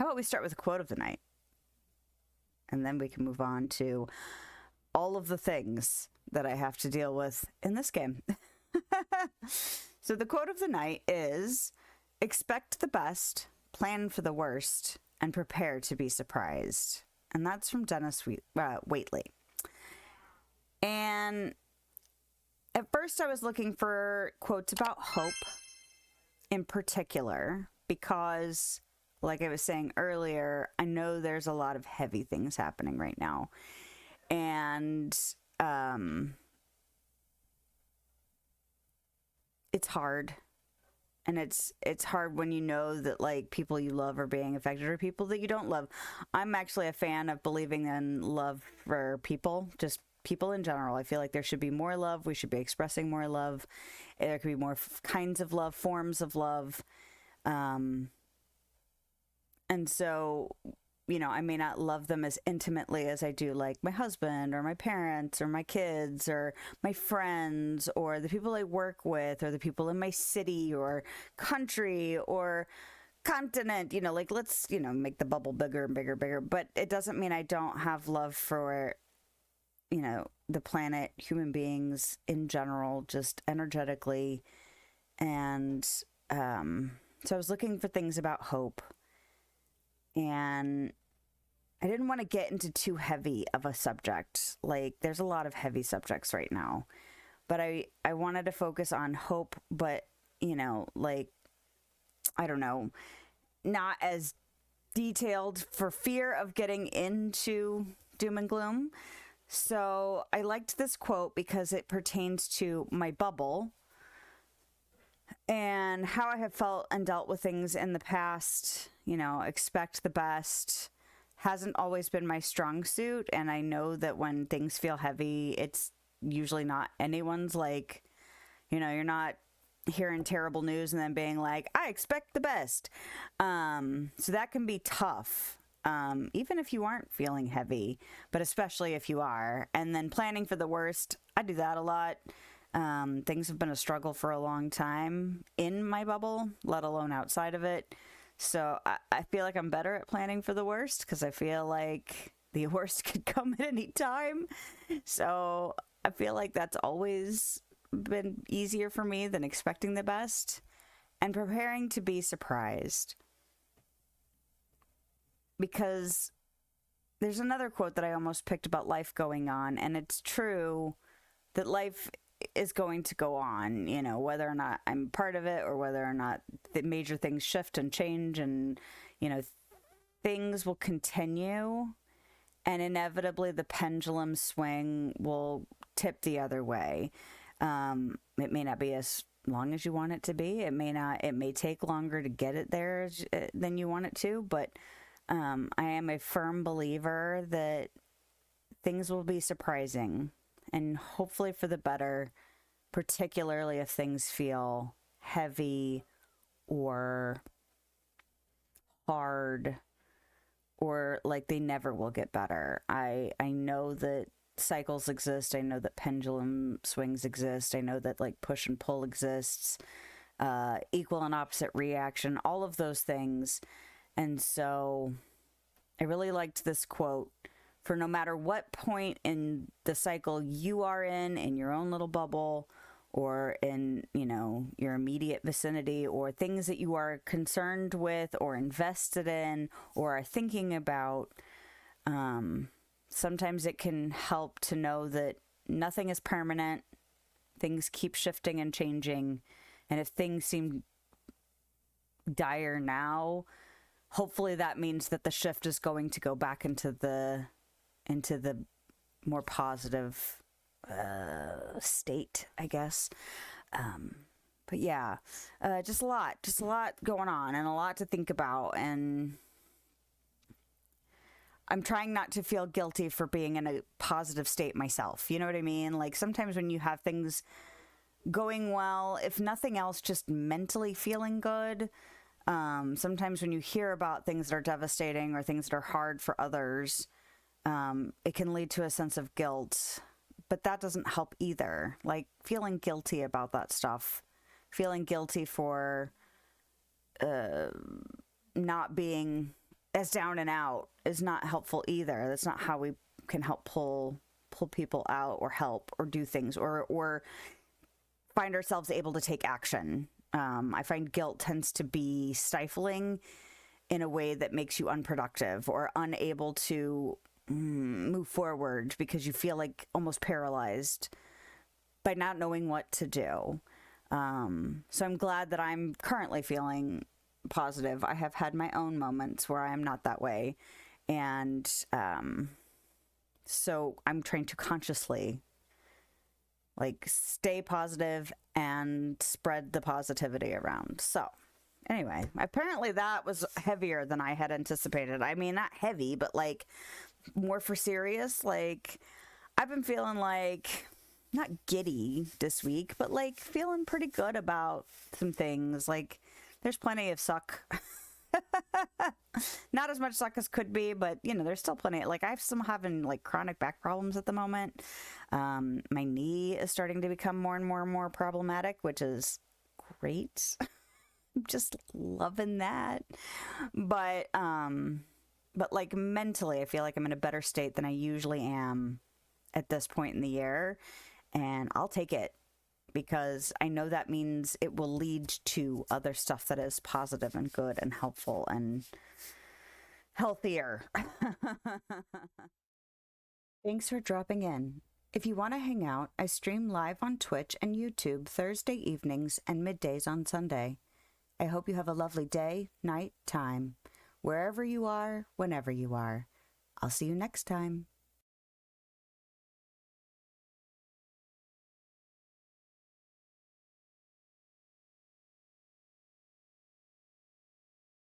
How about we start with a quote of the night? And then we can move on to all of the things that I have to deal with in this game. So the quote of the night is, expect the best, plan for the worst, and prepare to be surprised. And that's from Denis Waitley. And at first I was looking for quotes about hope in particular, because like I was saying earlier, I know there's a lot of heavy things happening right now. And it's hard. And it's hard when you know that, like, people you love are being affected, or people that you don't love. I'm actually a fan of believing in love for people, just people in general. I feel like there should be more love. We should be expressing more love. There could be more kinds of love, forms of love. And so, you know, I may not love them as intimately as I do, like, my husband or my parents or my kids or my friends or the people I work with or the people in my city or country or continent. You know, like, let's, you know, make the bubble bigger and bigger and bigger. But it doesn't mean I don't have love for, you know, the planet, human beings in general, just energetically. And so I was looking for things about hope. And I didn't want to get into too heavy of a subject. Like, there's a lot of heavy subjects right now. But I wanted to focus on hope, but, you know, like, I don't know, not as detailed for fear of getting into doom and gloom. So I liked this quote because it pertains to my bubble and how I have felt and dealt with things in the past. You know, expect the best hasn't always been my strong suit. And I know that when things feel heavy, it's usually not anyone's. Like, you know, you're not hearing terrible news and then being like, I expect the best. So that can be tough. Even if you aren't feeling heavy, but especially if you are. And then planning for the worst, I do that a lot. Things have been a struggle for a long time in my bubble, let alone outside of it. So I feel like I'm better at planning for the worst because I feel like the worst could come at any time. So I feel like that's always been easier for me than expecting the best and preparing to be surprised. Because there's another quote that I almost picked about life going on, and it's true that life is going to go on, you know, whether or not I'm part of it or whether or not the major things shift and change, and, you know, things will continue, and inevitably the pendulum swing will tip the other way. It may not be as long as you want it to be. It may take longer to get it there than you want it to, but I am a firm believer that things will be surprising and hopefully for the better, particularly if things feel heavy or hard or like they never will get better. I know that cycles exist. I know that pendulum swings exist. I know that, like, push and pull exists, equal and opposite reaction, all of those things. And so I really liked this quote for no matter what point in the cycle you are in your own little bubble, or in, you know, your immediate vicinity, or things that you are concerned with or invested in or are thinking about. Sometimes it can help to know that nothing is permanent. Things keep shifting and changing. And if things seem dire now, hopefully that means that the shift is going to go back into the more positive state, I guess. But yeah, just a lot going on and a lot to think about. And I'm trying not to feel guilty for being in a positive state myself. You know what I mean? Like, sometimes when you have things going well, if nothing else, just mentally feeling good. Sometimes when you hear about things that are devastating or things that are hard for others, it can lead to a sense of guilt. But that doesn't help either. Like, feeling guilty about that stuff, feeling guilty for not being as down and out is not helpful either. That's not how we can help pull people out or help or do things or find ourselves able to take action. I find guilt tends to be stifling in a way that makes you unproductive or unable to move forward because you feel like almost paralyzed by not knowing what to do. So I'm glad that I'm currently feeling positive. I have had my own moments where I am not that way. And so I'm trying to consciously like stay positive and spread the positivity around. So anyway, apparently that was heavier than I had anticipated. I mean, not heavy, but like more for serious. Like I've been feeling like not giddy this week, but like feeling pretty good about some things. Like there's plenty of suck. Not as much suck as could be, but you know, there's still plenty. Like I'm still having like chronic back problems at the moment. My knee is starting to become more and more problematic, which is great. I'm just loving that. But like mentally, I feel like I'm in a better state than I usually am at this point in the year, and I'll take it. Because I know that means it will lead to other stuff that is positive and good and helpful and healthier. Thanks for dropping in. If you want to hang out, I stream live on Twitch and YouTube Thursday evenings and middays on Sunday. I hope you have a lovely day, night, time, wherever you are, whenever you are. I'll see you next time.